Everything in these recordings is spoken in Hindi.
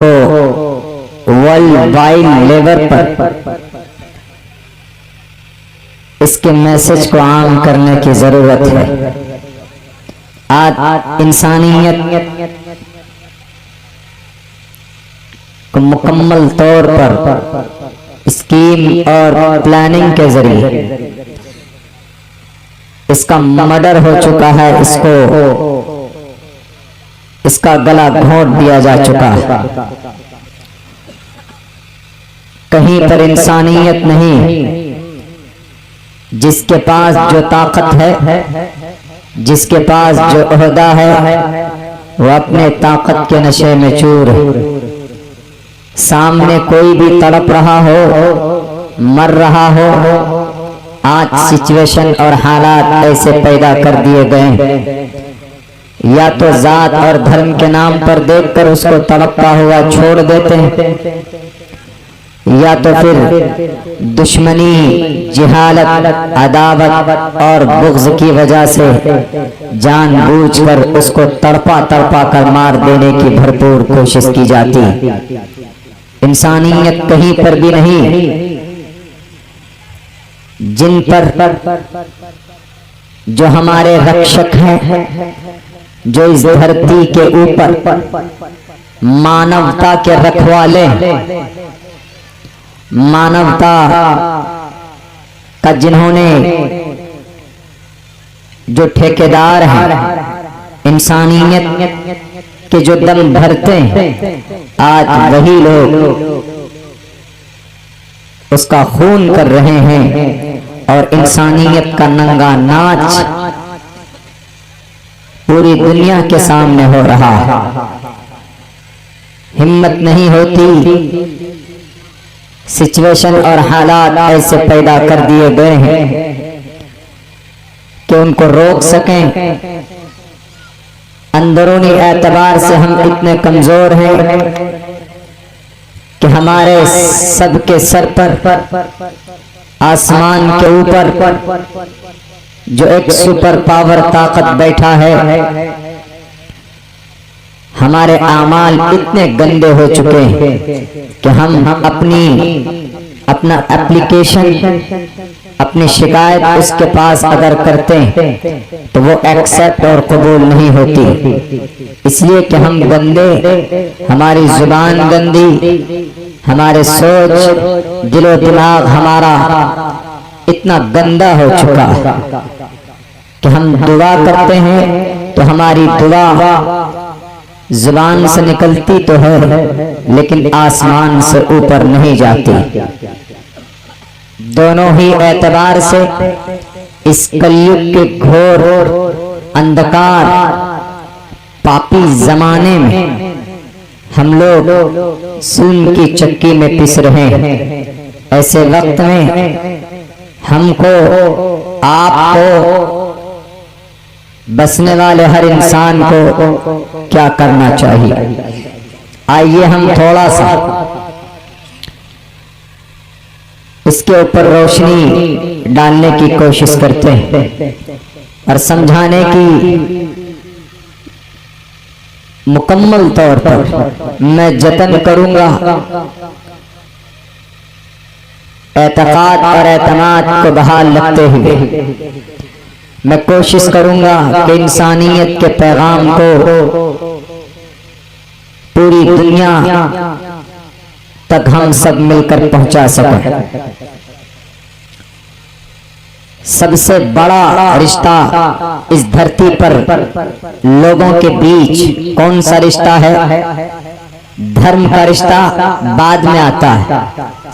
तो वर्ल्ड वाइड लेवल पर इसके मैसेज को आम करने की जरूरत है। आज इंसानियत को मुकम्मल तौर पर स्कीम और प्लानिंग के जरिए इसका मर्डर हो चुका है, इसका गला घोंट दिया जा चुका है। कहीं पर इंसानियत नहीं। जिसके पास जो ताकत है, जिसके पास जो ओहदा है, वो अपने ताकत के नशे में चूर है। सामने कोई भी तड़प रहा हो, मर रहा हो, आज सिचुएशन और हालात ऐसे पैदा कर दिए गए, या तो जात और धर्म के नाम पर देखकर उसको तड़पता हुआ छोड़ देते हैं, या तो फिर दुश्मनी, जिहालत, अदावत और बुग़्ज़ की वजह से जानबूझकर उसको तड़पा तड़पा कर मार देने की भरपूर कोशिश की जाती। इंसानियत कहीं पर भी नहीं। जिन पर जो हमारे रक्षक हैं, जो इस धरती के ऊपर मानवता के रखवाले, मानवता का जिन्होंने जो ठेकेदार हैं, इंसानियत के जो दम भरते हैं, आज वही लोग उसका खून कर रहे हैं और इंसानियत का नंगा नाच पूरी दुनिया के सामने हो रहा है। हिम्मत नहीं होती। सिचुएशन और हालात ऐसे पैदा कर दिए गए हैं कि उनको रोक सकें। अंदरूनी एतबार से हम इतने कमजोर हैं कि हमारे सबके सर पर आसमान के ऊपर जो एक सुपर पावर ताकत बैठा है, हमारे आमाल इतने गंदे हो चुके हैं कि हम अपना एप्लीकेशन, अपनी शिकायत उसके पास अगर करते हैं तो वो एक्सेप्ट और कबूल नहीं होती। इसलिए कि हम गंदे, हमारी जुबान गंदी, हमारे सोच, दिलो दिमाग हमारा इतना गंदा हो चुका है कि हम दुआ करते हैं तो हमारी दुआ जुबान से निकलती तो है लेकिन आसमान से ऊपर नहीं जाती। दोनों ही एतबार से इस कलयुग के घोर अंधकार पापी जमाने में हम लोग सून की चक्की में पिस रहे हैं। ऐसे वक्त में हमको, आपको, बसने वाले हर इंसान को क्या करना चाहिए? आइए हम थोड़ा सा इसके ऊपर रोशनी डालने की कोशिश करते हैं और समझाने की मुकम्मल तौर पर मैं जतन करूंगा। एतकाद और एतमाद को बहाल रखते हुए मैं कोशिश करूंगा कि इंसानियत के पैगाम को पूरी दुनिया तक हम सब मिलकर पहुंचा सकें। सबसे बड़ा रिश्ता इस धरती पर लोगों के बीच कौन सा रिश्ता है? धर्म का रिश्ता बाद में आता है।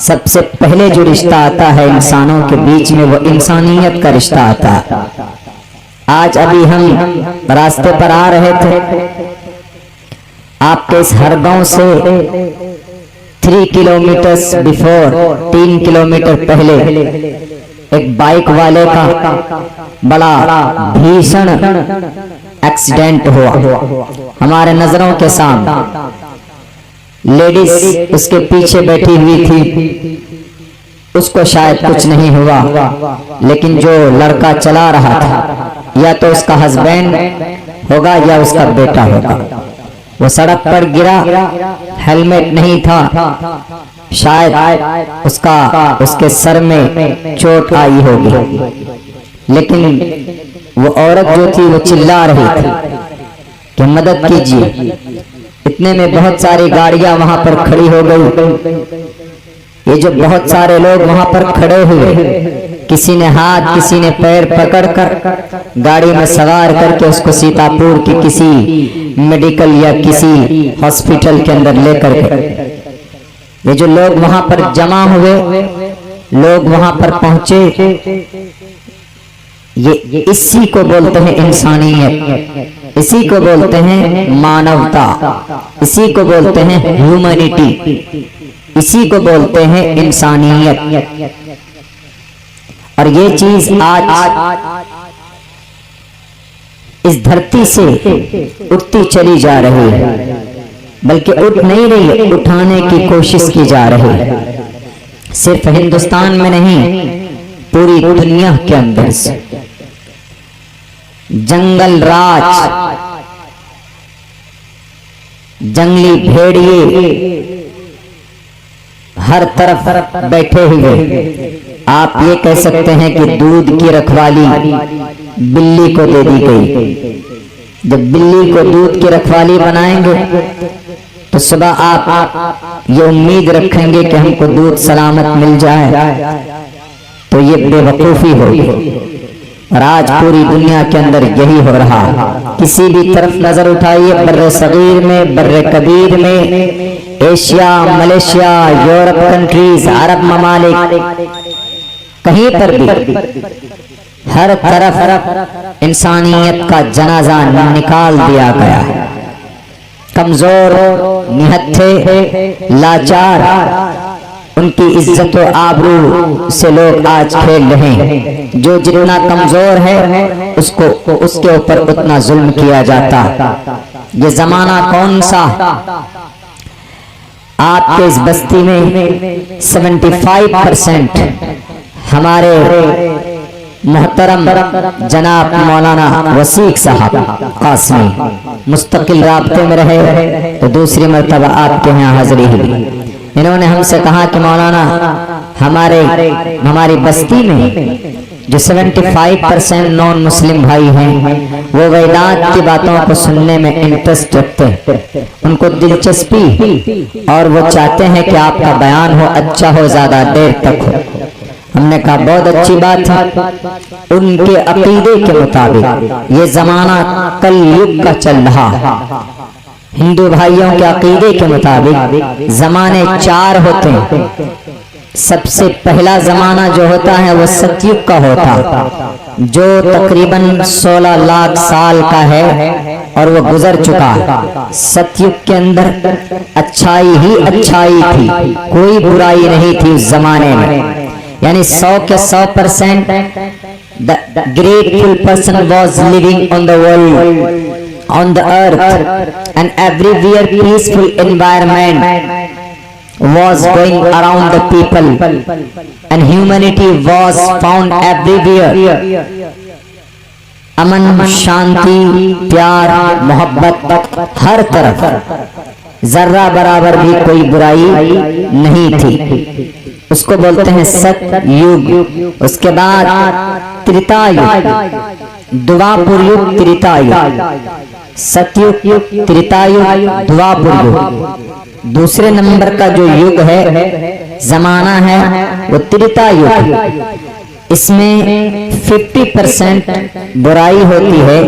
सबसे पहले जो रिश्ता आता है इंसानों के बीच में, वो इंसानियत का रिश्ता आता है। आज अभी हम रास्ते पर आ रहे थे, आपके इस हरगांव से 3 किलोमीटर बिफोर, 3 किलोमीटर पहले एक बाइक वाले का बड़ा भीषण एक्सीडेंट हुआ हमारे नजरों के सामने। लेडीज उसके पीछे बैठी हुई थी, उसको शायद कुछ नहीं हुआ, लेकिन जो लड़का चला रहा था या तो उसका हस्बैंड होगा या उसका बेटा होगा, वो सड़क पर गिरा, हेलमेट नहीं था, शायद उसके सर में चोट आई होगी, लेकिन वो औरत जो थी वो चिल्ला रही थी कि मदद कीजिए। इतने में बहुत सारी गाड़ियां वहां पर खड़ी हो गई। ये जो बहुत सारे लोग वहां पर खड़े हुए, किसी ने हाथ किसी ने पैर पकड़कर गाड़ी में सवार करके उसको सीतापुर की किसी मेडिकल या किसी हॉस्पिटल के अंदर लेकर गए। ये जो लोग वहां पर जमा हुए, लोग वहां पर पहुंचे, ये इसी को बोलते हैं इंसानियत, इसी को बोलते हैं मानवता, इसी को बोलते हैं ह्यूमैनिटी, इसी को बोलते हैं इंसानियत। और ये चीज आज इस धरती से उठती चली जा रही है, बल्कि उठ नहीं रही है, उठाने की कोशिश की जा रही है। सिर्फ हिंदुस्तान में नहीं, पूरी दुनिया के अंदर से जंगल राज, जंगली भेड़िए हर तरफ बैठे हुए। आप ये कह सकते हैं कि दूध की रखवाली बिल्ली को दे दी गई। जब बिल्ली को दूध की रखवाली बनाएंगे तो सुबह आप ये उम्मीद रखेंगे कि हमको दूध सलामत मिल जाए, तो ये बेवकूफी होगी। और आज पूरी दुनिया के अंदर यही हो रहा। किसी भी तरफ नजर उठाइए, बर्रे सगीर में, बर्रे कबीर में, एशिया, मलेशिया, यूरोप कंट्रीज, अरब ममालिक, कहीं पर भी हर तरफ इंसानियत का जनाजा निकाल दिया गया है। कमजोर, निहत्थे, लाचार, उनकी इज्जत और आबरू से लोग आज खेल रहे हैं। जो जितना कमजोर है उसको उसके ऊपर उतना जुल्म किया जाता। ये जमाना कौन सा? आपके इस बस्ती में 75% हमारे मोहतरम जनाब मौलाना वसीक साहब कासमी मुस्तकिल राब्ते में रहे, तो दूसरी मर्तबा आपके यहाँ हाजिरी हुई। इन्होंने हमसे कहा कि मौलाना हमारी बस्ती में जो 75% नॉन मुस्लिम भाई हैं, वो वेदांत की बातों को सुनने में इंटरेस्ट रखते हैं, उनको दिलचस्पी, और वो चाहते हैं कि आपका बयान हो, अच्छा हो, ज्यादा देर तक हो। हमने कहा बहुत अच्छी बात है। उनके अकीदे के मुताबिक ये जमाना कल युग का चल रहा। हिंदू भाइयों के अकीदे के मुताबिक जमाने 4 होते हैं। सबसे पहला जमाना जो होता है वो सतयुग का होता, जो तकरीबन 16 लाख साल का है और वो गुजर चुका। सतयुग के अंदर अच्छाई ही अच्छाई थी, कोई बुराई नहीं थी उस जमाने में। यानी 100 के 100% the grateful person was living on the world, on the earth, and everywhere peaceful environment was going around the people, and humanity was found everywhere. अमन, शांति, प्यार, मोहब्बत हर तरफ, जर्रा बराबर भी कोई बुराई नहीं थी। उसको बोलते हैं सतयुग। उसके बाद त्रेता युग, द्वापर युग, त्रेता युग, सतयुग, त्रेता युग, द्वापर युग। दूसरे नंबर का जो युग है, जमाना है, वो त्रेता युग। इसमें 50% बुराई होती है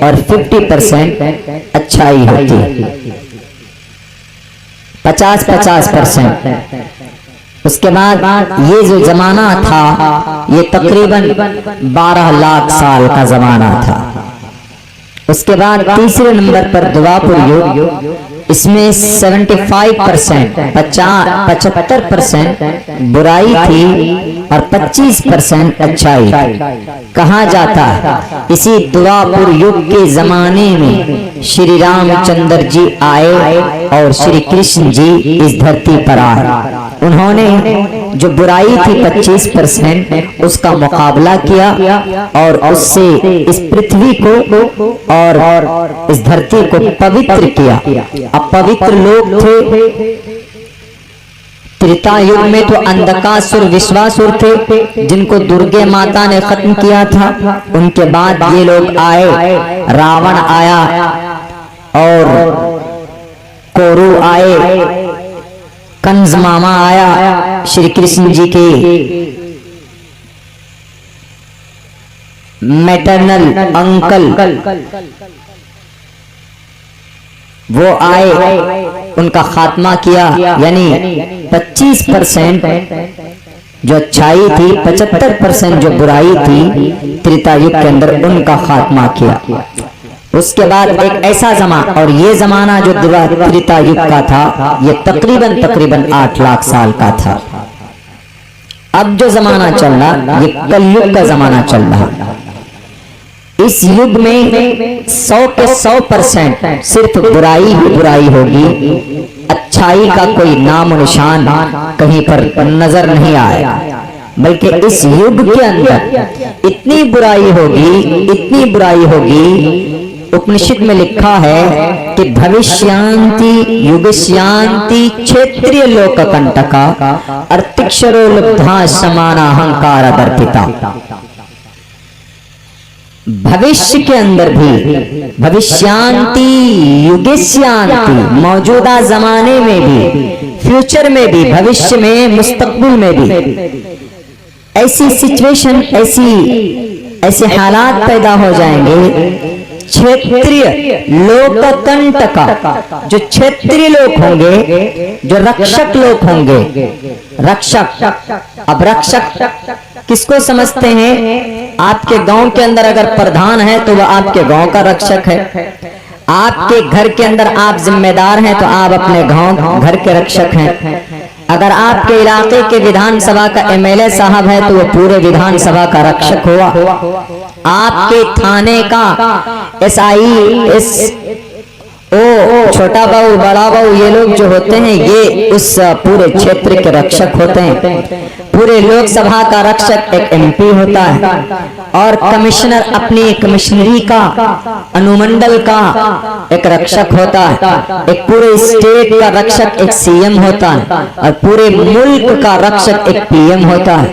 और 50% अच्छाई होती है, 50-50%। उसके बाद ये जो जमाना था, ये तकरीबन 12 लाख साल का जमाना था। उसके बाद तीसरे नंबर पर द्वापर युग, इसमें 75% 75% बुराई थी और 25% अच्छाई थी। कहा जाता है इसी द्वापर युग के जमाने में श्री रामचंद्र जी आए और श्री कृष्ण जी इस धरती पर आए। उन्होंने जो बुराई थी 25% उसका मुकाबला किया और उससे इस पृथ्वी को और इस धरती को पवित्र किया। अब पवित्र लोग थे। त्रेता युग में तो अंधकासुर विश्वासुर थे जिनको दुर्गे माता ने खत्म किया था। उनके बाद ये लोग आए, रावण आया और कोरु आए, कंस मामा आया, श्री कृष्ण जी के मैटरनल अंकल वो आए, उनका खात्मा किया। यानी 25% जो अच्छाई थी, 75% जो बुराई थी त्रेता युग के अंदर, उनका खात्मा किया। उसके बाद एक ऐसा जमाना, और ये जमाना जो त्रेता युग का था ये तकरीबन 8 लाख साल का था। अब जो जमाना चल रहा ये कलयुग का जमाना चल रहा। इस युग में 100 के 100% सिर्फ बुराई ही बुराई होगी। अच्छाई का कोई नाम निशान कहीं पर नजर नहीं आएगा, बल्कि इस युग के अंदर इतनी बुराई होगी। उपनिषद में लिखा है कि भविष्यांति युगस्यांति क्षेत्रीय लोक कंटका अर्तिक्षरो लुब्धा समाना अहंकार दर्पिता। भविष्य के अंदर भी, भविष्यांति युगस्यांति, मौजूदा जमाने में भी, फ्यूचर में भी, भविष्य में, मुस्तकबिल में भी ऐसी सिचुएशन, ऐसे हालात पैदा हो जाएंगे। क्षेत्रीय लोककंटका, जो क्षेत्रीय लोग होंगे, जो रक्षक लोग होंगे, रक्षक। अब रक्षक किसको समझते हैं? आपके गांव के अंदर अगर प्रधान है तो वह आपके गांव का रक्षक है। आपके घर के अंदर आप जिम्मेदार हैं तो आप अपने गांव घर के रक्षक हैं। अगर आपके इलाके के विधानसभा का एमएलए साहब है तो वो पूरे विधानसभा का रक्षक हुआ। आपके थाने का SI, छोटा बाबू, बड़ा बाबू, ये लोग जो होते हैं ये उस पूरे क्षेत्र के रक्षक होते हैं। पूरे लोकसभा का रक्षक एक MP होता है, और कमिश्नर अपनी कमिश्नरी का, अनुमंडल का एक रक्षक होता है। एक पूरे स्टेट का रक्षक एक CM होता है, और पूरे मुल्क का रक्षक एक PM होता है।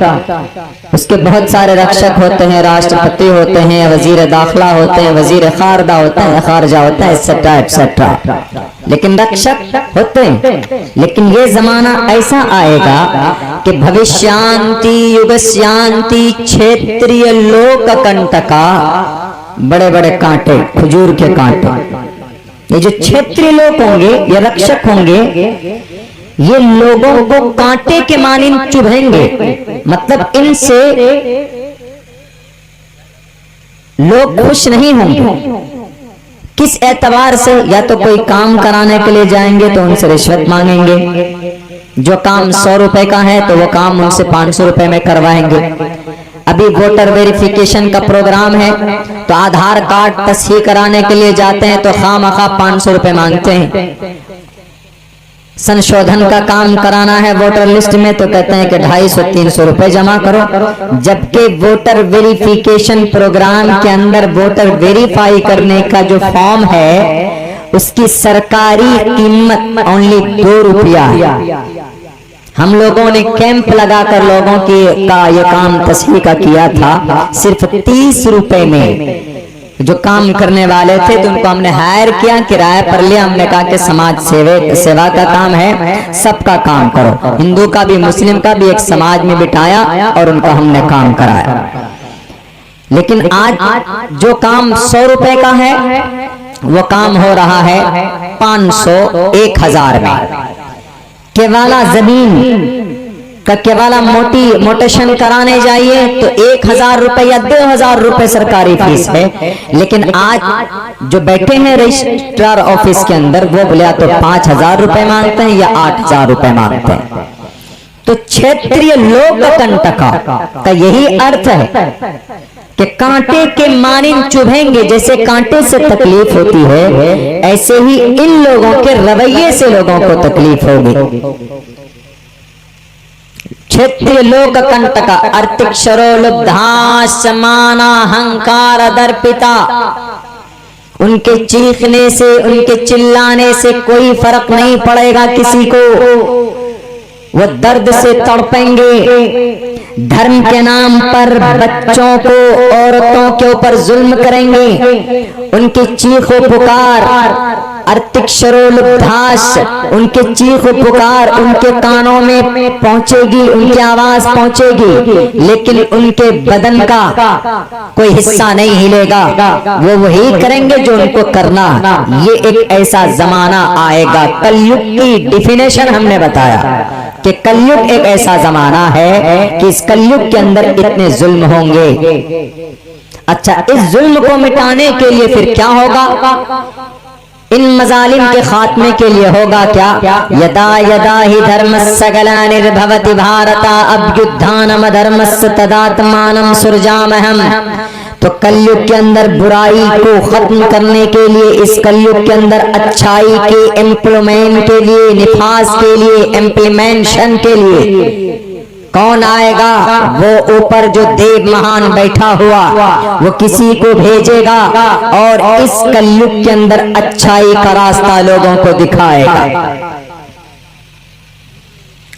उसके बहुत सारे रक्षक होते हैं, राष्ट्रपति होते हैं, वजीर दाखिला होते हैं, वजीर खारजा होता है, खारजा होता है, एक्सेट्रा एक्सेट्रा, लेकिन रक्षक होते हैं। लेकिन ये जमाना ऐसा आएगा कि भविष्यांति युगस्यांति क्षेत्रीय लोक कंटका, बड़े बड़े कांटे, खजूर के कांटे, ये जो क्षेत्रीय लोग होंगे, ये रक्षक होंगे, ये लोगों को कांटे के मानिन चुभेंगे। मतलब इनसे लोग खुश नहीं होंगे। किस एतबार से? या तो कोई काम कराने के लिए जाएंगे तो उनसे रिश्वत मांगेंगे। जो काम 100 रुपए का है तो वो काम उनसे 500 रुपए में करवाएंगे। अभी वोटर वेरिफिकेशन का प्रोग्राम है तो आधार कार्ड तस्हीह कराने के लिए जाते हैं तो खामखा 500 रुपए मांगते हैं। संशोधन का काम कराना है वोटर लिस्ट में तो कहते हैं कि 250-300 रुपए जमा करो। जबकि वोटर वेरिफिकेशन प्रोग्राम के अंदर वोटर वेरीफाई करने का जो फॉर्म है उसकी सरकारी कीमत ओनली 2 रुपया। हम लोगों ने कैंप लगाकर लोगों का ये काम तस्हीह का किया था, सिर्फ 30 रुपए में। जो काम करने वाले थे तो उनको हमने हायर किया, किराए पर लिया। हमने कहा कि समाज सेवा का काम है, सबका काम करो, हिंदू का भी मुस्लिम का भी, एक समाज में बिठाया और उनका हमने काम कराया। लेकिन आज जो काम 100 रुपए का है वो काम हो रहा है 500-1000 में। केवाला जमीन का केवाला मोटेशन कराने जाइए तो 1000 रुपए या 2000 रुपए सरकारी फीस है। लेकिन आज जो बैठे हैं रजिस्ट्रार ऑफिस के अंदर वो बोले तो 5000 रुपए मांगते हैं या 8000 रुपए मांगते हैं। तो क्षेत्रीय लोक कंटका का यही अर्थ है कि कांटे के मानिंद चुभेंगे। जैसे कांटे से तकलीफ होती है, ऐसे ही इन लोगों के रवैये से लोगों को तकलीफ होगी। क्षेत्रीय लोक कंटका अर्तिक्षरो लुब्धास माना हंकार दर्पिता। उनके चीखने से, उनके चिल्लाने से कोई फर्क नहीं पड़ेगा किसी को। वो दर्द से तड़पेंगे। धर्म के नाम पर बच्चों को, औरतों के ऊपर जुल्म करेंगे। उनकी चीखो पुकार अर्तिक्षरोलुब्धास, उनके चीखो पुकार उनके कानों में पहुंचेगी, उनकी आवाज पहुंचेगी, लेकिन उनके बदन का कोई हिस्सा नहीं हिलेगा। वो वही करेंगे जो उनको करना। ये एक ऐसा जमाना आएगा। कलयुग की डिफिनेशन हमने बताया कि कलयुग एक ऐसा जमाना है कि इस कलयुग के अंदर इतने जुल्म होंगे। अच्छा, इस जुल्म को मिटाने के लिए फिर क्या होगा? इन मजालिम के खात्मे के लिए होगा क्या? यदा यदा ही धर्मस्य ग्लानिर्भवति भारता अभ्युत्थानम धर्मस्य तदात्मानं सृजामहम्। तो कलयुग के अंदर बुराई को खत्म करने के लिए, इस कलयुग के अंदर अच्छाई के इम्प्लीमेंट के लिए, निफाज के लिए, इम्प्लीमेंशन के लिए कौन आएगा? वो ऊपर जो देव महान बैठा हुआ, वो किसी को भेजेगा और इस कलयुग के अंदर अच्छाई का रास्ता लोगों को दिखाएगा।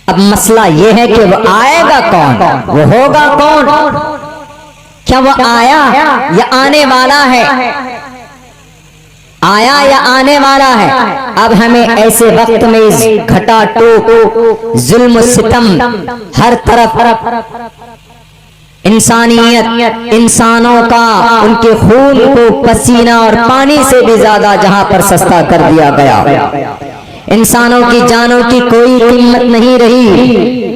अब मसला ये है कि वो आएगा कौन, वो होगा कौन? क्या वो आया या आने वाला है? आया या आने वाला है? अब हमें ऐसे वक्त में इस घटा टोक, जुल्म सितम, हर तरफ इंसानियत, इंसानों का, उनके खून को पसीना और पानी से भी ज्यादा जहां पर सस्ता कर दिया गया। इंसानों की जानों की कोई कीमत नहीं रही।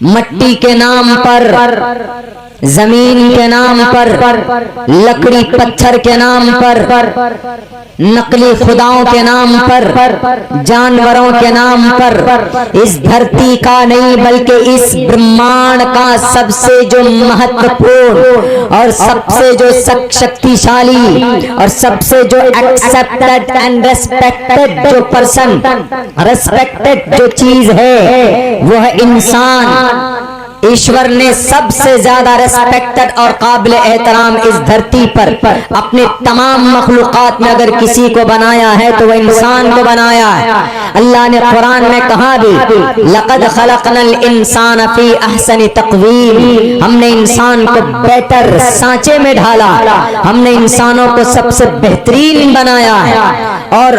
मट्टी के नाम पर, जमीन के नाम पर, लकड़ी पत्थर के नाम पर, नकली खुदाओं के नाम पर, जानवरों के नाम पर, इस धरती का नहीं बल्कि इस ब्रह्मांड का सबसे जो महत्वपूर्ण और सबसे जो शक्तिशाली और सबसे जो एक्सेप्टेड एंड रेस्पेक्टेड जो पर्सन, रेस्पेक्टेड जो चीज है वो है इंसान। ईश्वर ने सबसे ज्यादा रेस्पेक्टेड और काबिल एहतराम इस धरती पर अपने तमाम मखलूकात में अगर किसी को बनाया है तो वह इंसान को बनाया है। अल्लाह ने कुरान में कहा भी, लक़द खलक़नल इंसान फी अहसनि तक़वीम। हमने इंसान को बेहतर सांचे में ढाला, हमने इंसानों को सबसे बेहतरीन बनाया है। और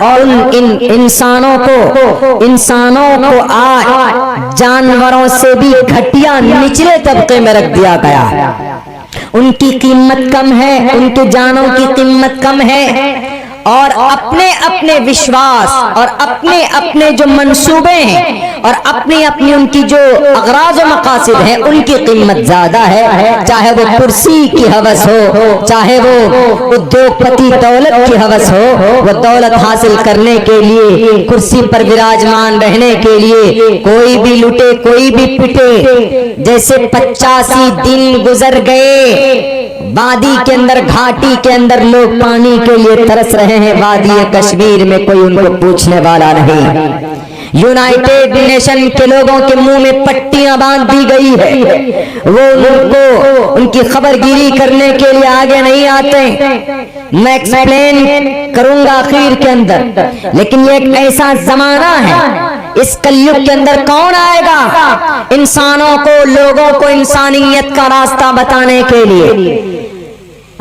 इन इंसानों को आज जानवरों से भी घटिया निचले तबके में रख दिया गया। उनकी कीमत कम है, उनके जानों की कीमत कम है, और अपने अपने विश्वास और अपने अपने जो मंसूबे हैं और अपनी अपनी उनकी जो अगराज और मकासिद हैं उनकी कीमत ज्यादा है। चाहे वो कुर्सी की हवस हो, चाहे वो उद्योगपति दौलत की हवस हो, वो दौलत हासिल करने के लिए, कुर्सी पर विराजमान रहने के लिए कोई भी लुटे, कोई भी पिटे। जैसे 85 दिन गुजर गए, वादी के अंदर, घाटी के अंदर लोग पानी के लिए तरस रहे हैं। वादी कश्मीर में कोई उनको पूछने वाला नहीं। यूनाइटेड नेशन के लोगों के मुंह में पट्टियां बांध दी गई है, वो उनको उनकी खबरगिरी करने के लिए आगे नहीं आते। मैं एक्सप्लेन करूंगा आखिर के अंदर, लेकिन ये एक ऐसा जमाना है, इस कलयुग के अंदर कौन आएगा इंसानों को, लोगों को इंसानियत का रास्ता बताने के लिए?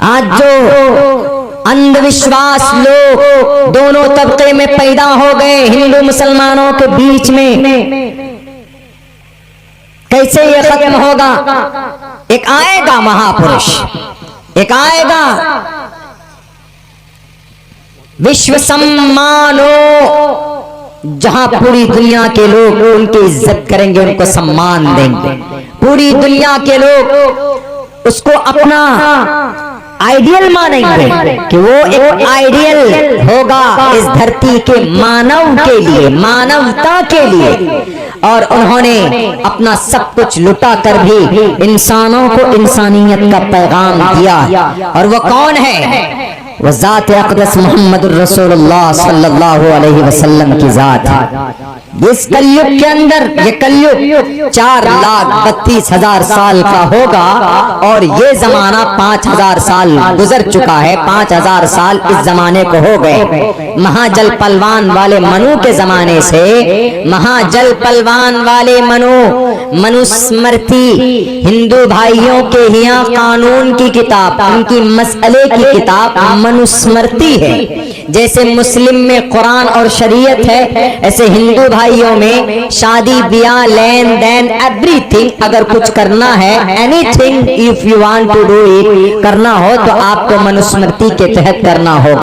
आज जो अंधविश्वास लोग दोनों तबके में पैदा हो गए, हिंदू मुसलमानों के बीच में, कैसे ये खत्म होगा? एक आएगा महापुरुष, एक आएगा विश्व सम्मानो, जहां पूरी दुनिया के लोग उनकी इज्जत करेंगे, उनको सम्मान देंगे। पूरी दुनिया के लोग उसको अपना आइडियल मानेंगे कि वो एक आइडियल होगा इस धरती के मानव के लिए, मानवता के लिए। और उन्होंने अपना सब कुछ लुटा कर भी इंसानों को इंसानियत का पैगाम दिया। और वो कौन है? वो ज़ात अक़दस मोहम्मदुर रसूलुल्लाह सल्लल्लाहु अलैहि वसल्लम की ज़ात है। इस कलयुग के अंदर, ये कलयुग 4,32,000 साल का होगा और ये जमाना 5,000 साल गुजर चुका है। 5,000 साल इस जमाने को हो गए। महाजल पलवान वाले मनु के जमाने से, महाजल पलवान वाले मनुस्मृति हिंदू भाइयों के यहाँ कानून की किताब, उनकी मसले की किताब मनुस्मृति है। जैसे मुस्लिम में कुरान और शरीयत है, ऐसे हिंदू भाइयों में शादी ब्याह लेन देन एवरीथिंग, अगर कुछ करना है, anything if you want to do it, करना हो तो आपको मनुस्मृति के तहत करना होगा।